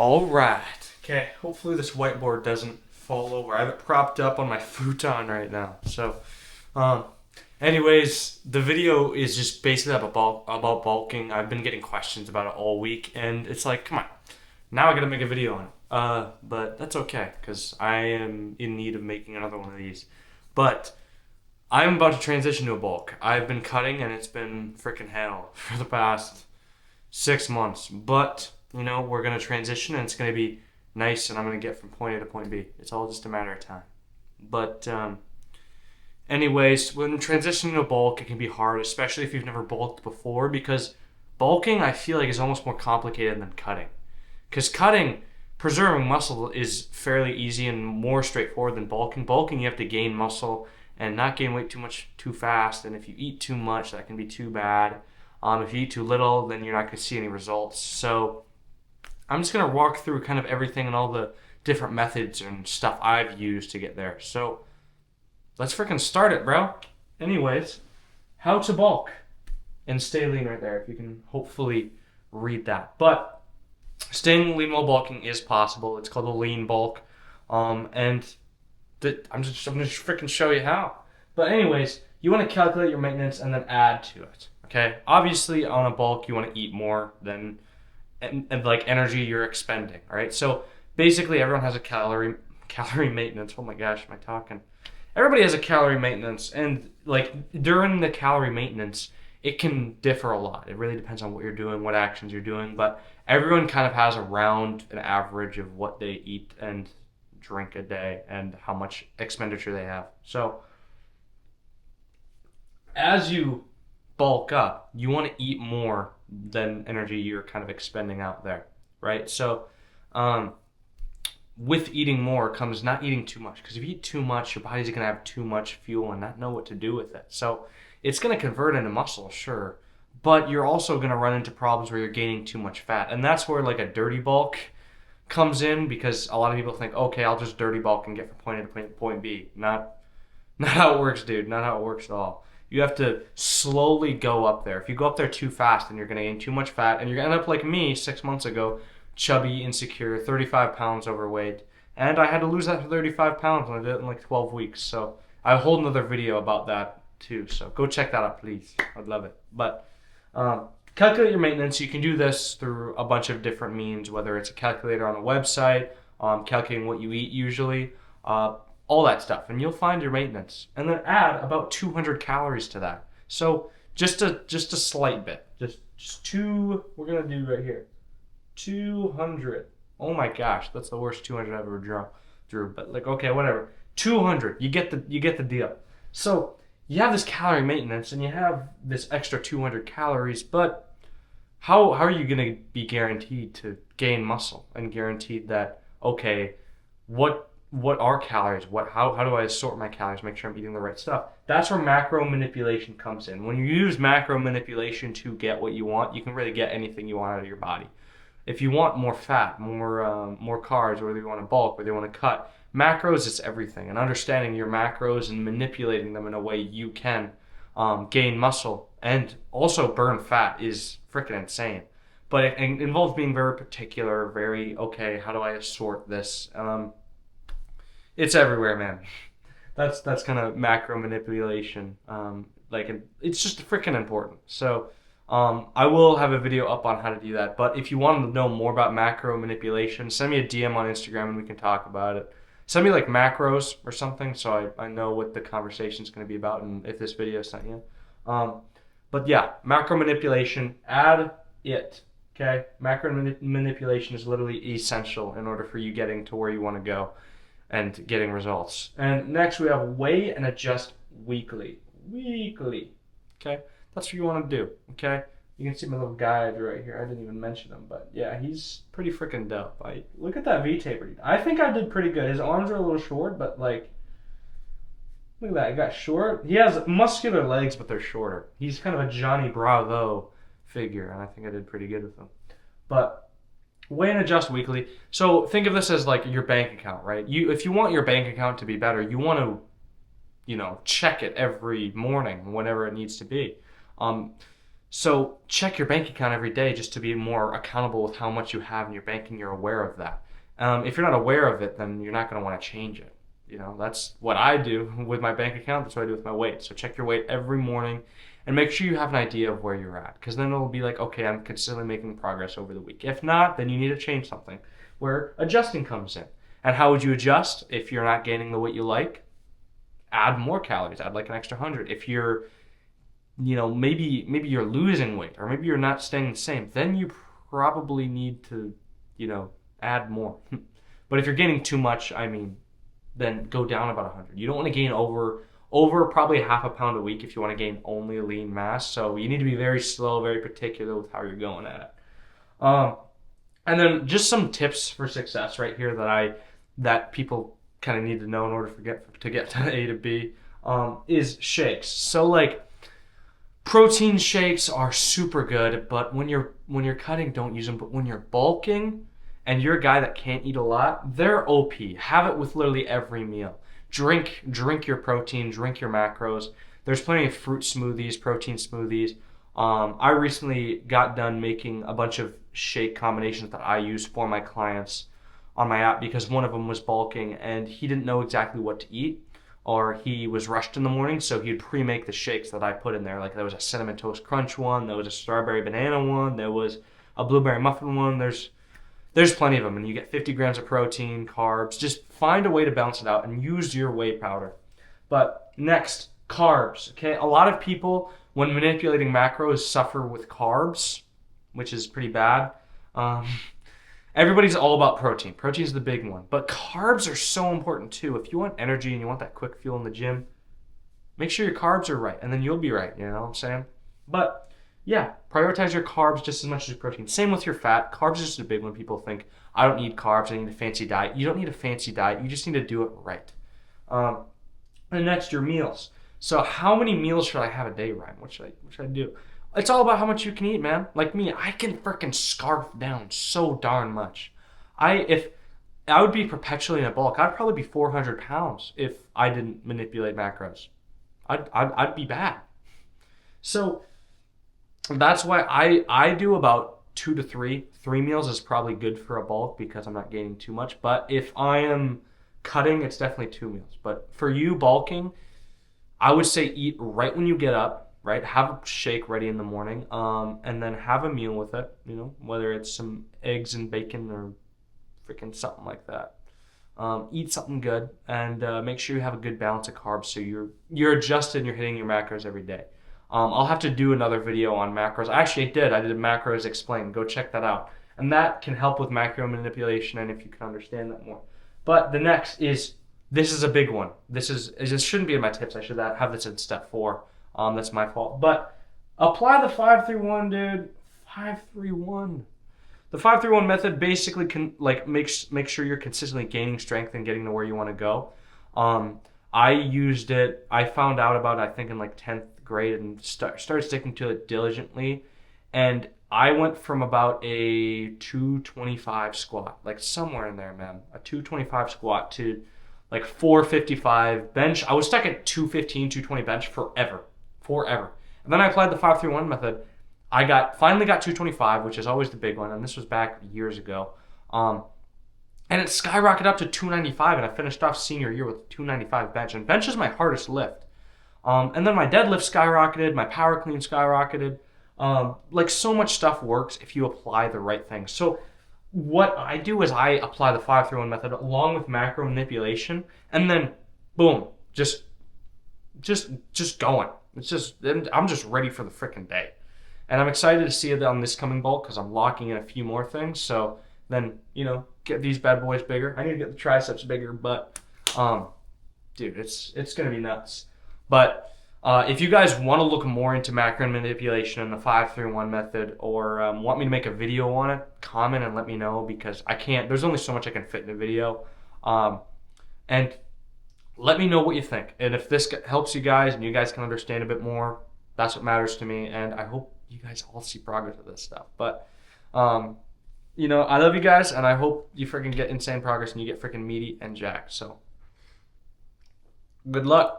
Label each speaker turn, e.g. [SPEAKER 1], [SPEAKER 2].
[SPEAKER 1] All right. Okay. Hopefully this whiteboard doesn't fall over. I have it propped up on my futon right now. So, um, anyways, the video is just basically about bulking. I've been getting questions about it all week, and it's like, come on, now I gotta make a video on it. But that's okay because I am in need of making another one of these. But I'm about to transition to a bulk. I've been cutting, and it's been freaking hell for the past 6 months. But we're gonna transition, and it's gonna be nice, and I'm gonna get from point A to point B. It's all just a matter of time. But anyways, when transitioning to bulk, it can be hard, especially if you've never bulked before, because bulking I feel like is almost more complicated than cutting. Because cutting, preserving muscle is fairly easy and more straightforward than bulking. Bulking, you have to gain muscle and not gain weight too fast. And if you eat too much, that can be too bad. If you eat too little, then you're not going to see any results. So I'm just going to walk through kind of everything and all the different methods and stuff I've used to get there. So let's freaking start it, bro. Anyways, how to bulk and stay lean right there, if you can hopefully read that. But staying lean while bulking is possible. It's called a lean bulk. And I'm just going to freaking show you how. But anyways, you want to calculate your maintenance and then add to it. Okay? Obviously, on a bulk, you want to eat more than and like energy you're expending. All right? So basically, everyone has a calorie maintenance. Oh my gosh, am I talking? Everybody has a calorie maintenance, and like during the calorie maintenance, it can differ a lot. It really depends on what you're doing, what actions you're doing, but everyone kind of has around an average of what they eat and drink a day and how much expenditure they have. So as you bulk up, you want to eat more than energy you're kind of expending out there, right? So with eating more comes not eating too much, because if you eat too much, your body's going to have too much fuel and not know what to do with it. So it's going to convert into muscle, sure, but you're also going to run into problems where you're gaining too much fat. And that's where like a dirty bulk comes in, because a lot of people think, okay, I'll just dirty bulk and get from point A to point B. Not how it works, dude. Not how it works at all. You have to slowly go up there. If you go up there too fast, then you're going to gain too much fat, and you're going to end up like me 6 months ago, chubby, insecure, 35 pounds overweight. And I had to lose that 35 pounds when I did it in like 12 weeks. So I have a whole another video about that too. So go check that out, please. I'd love it. But calculate your maintenance. You can do this through a bunch of different means, whether it's a calculator on a website, calculating what you eat usually, all that stuff. And you'll find your maintenance. And then add about 200 calories to that. So just a slight bit. Just two, we're going to do right here. 200. Oh my gosh, that's the worst 200 I've ever drew. But like, okay, whatever. 200. You get the deal. So you have this calorie maintenance and you have this extra 200 calories, but how are you going to be guaranteed to gain muscle and guaranteed that, okay, what are calories? How do I assort my calories, make sure I'm eating the right stuff? That's where macro manipulation comes in. When you use macro manipulation to get what you want, you can really get anything you want out of your body. If you want more fat, more carbs, whether you want to bulk, whether you want to cut, macros is everything. And understanding your macros and manipulating them in a way you can gain muscle and also burn fat is freaking insane. But it involves being very particular, very, okay, how do I assort this? It's everywhere, man. That's kind of macro manipulation. It's just freaking important. So I will have a video up on how to do that. But if you want to know more about macro manipulation, send me a DM on Instagram and we can talk about it. Send me like macros or something so I know what the conversation is going to be about and if this video is sent you. But yeah, macro manipulation, add it. Okay? Macro manipulation is literally essential in order for you getting to where you want to go and getting results. And next we have weigh and adjust weekly. Okay? That's what you want to do, okay? You can see my little guide right here. I didn't even mention him, but yeah, he's pretty freaking dope. Look at that V-taper. I think I did pretty good. His arms are a little short, but like, look at that. He got short. He has muscular legs, but they're shorter. He's kind of a Johnny Bravo figure, and I think I did pretty good with him. But weigh and adjust weekly. So think of this as like your bank account, right? If you want your bank account to be better, you want to, check it every morning, whenever it needs to be. So check your bank account every day just to be more accountable with how much you have in your bank and you're aware of that. If you're not aware of it, then you're not going to want to change it. That's what I do with my bank account. That's what I do with my weight. So check your weight every morning and make sure you have an idea of where you're at. Because then it'll be like, okay, I'm consistently making progress over the week. If not, then you need to change something where adjusting comes in. And how would you adjust if you're not gaining the weight you like? Add more calories, add like an extra 100. If you're maybe you're losing weight or maybe you're not staying the same, then you probably need to, add more. But if you're gaining too much, then go down about 100. You don't want to gain over probably half a pound a week if you want to gain only lean mass. So you need to be very slow, very particular with how you're going at it. And then just some tips for success right here that people kind of need to know in order to get to A to B is shakes. So like protein shakes are super good, but when you're cutting, don't use them. But when you're bulking and you're a guy that can't eat a lot, they're OP. Have it with literally every meal. Drink your protein, drink your macros. There's plenty of fruit smoothies, protein smoothies. I recently got done making a bunch of shake combinations that I use for my clients on my app because one of them was bulking and he didn't know exactly what to eat, or he was rushed in the morning, so he'd pre-make the shakes that I put in there. Like there was a cinnamon toast crunch one, there was a strawberry banana one, there was a blueberry muffin one. There's plenty of them, and you get 50 grams of protein, carbs. Just find a way to balance it out and use your whey powder. But next, carbs. Okay, a lot of people when manipulating macros suffer with carbs, which is pretty bad. Everybody's all about protein. Protein is the big one. But carbs are so important too. If you want energy and you want that quick fuel in the gym, make sure your carbs are right, and then you'll be right. You know what I'm saying? But yeah, prioritize your carbs just as much as your protein. Same with your fat. Carbs is just a big one. People think, I don't need carbs, I need a fancy diet. You don't need a fancy diet. You just need to do it right. And next, your meals. So how many meals should I have a day, Ryan? What should I do? It's all about how much you can eat, man. Like me, I can freaking scarf down so darn much. If I would be perpetually in a bulk, I'd probably be 400 pounds if I didn't manipulate macros. I'd be bad. So that's why I do about 2 to 3. 3 meals is probably good for a bulk because I'm not gaining too much. But if I am cutting, it's definitely 2 meals. But for you bulking, I would say eat right when you get up, right? Have a shake ready in the morning, and then have a meal with it, whether it's some eggs and bacon or freaking something like that. Eat something good and make sure you have a good balance of carbs so you're adjusted and you're hitting your macros every day. I'll have to do another video on macros. Actually, I did macros explained. Go check that out. And that can help with macro manipulation and if you can understand that more. But the next is, this is a big one. This shouldn't be in my tips. I should have this in step 4. That's my fault. But apply the 5-3-1, dude. 5-3-1. The 5-3-1 method basically can make sure you're consistently gaining strength and getting to where you want to go. I used it. I found out about it, I think, in like 10th grade and started sticking to it diligently. And I went from about a 225 squat, like somewhere in there, man. A 225 squat to like 455 bench. I was stuck at 215, 220 bench forever. And then I applied the 5-3-1 method. I finally got 225, which is always the big one, and this was back years ago. And it skyrocketed up to 295, and I finished off senior year with 295 bench. And bench is my hardest lift. And then my deadlift skyrocketed, my power clean skyrocketed. So much stuff works if you apply the right things. So what I do is I apply the 5-3-1 method along with macro manipulation, and then boom, just going. I'm just ready for the freaking day. And I'm excited to see it on this coming bulk because I'm locking in a few more things. So then, get these bad boys bigger. I need to get the triceps bigger, but dude, it's gonna be nuts. But if you guys want to look more into macro manipulation and the 5-3-1 method, or want me to make a video on it, comment and let me know because there's only so much I can fit in a video. And let me know what you think. And if this helps you guys and you guys can understand a bit more, that's what matters to me. And I hope you guys all see progress with this stuff. But, I love you guys, and I hope you freaking get insane progress and you get freaking meaty and jacked. So, good luck.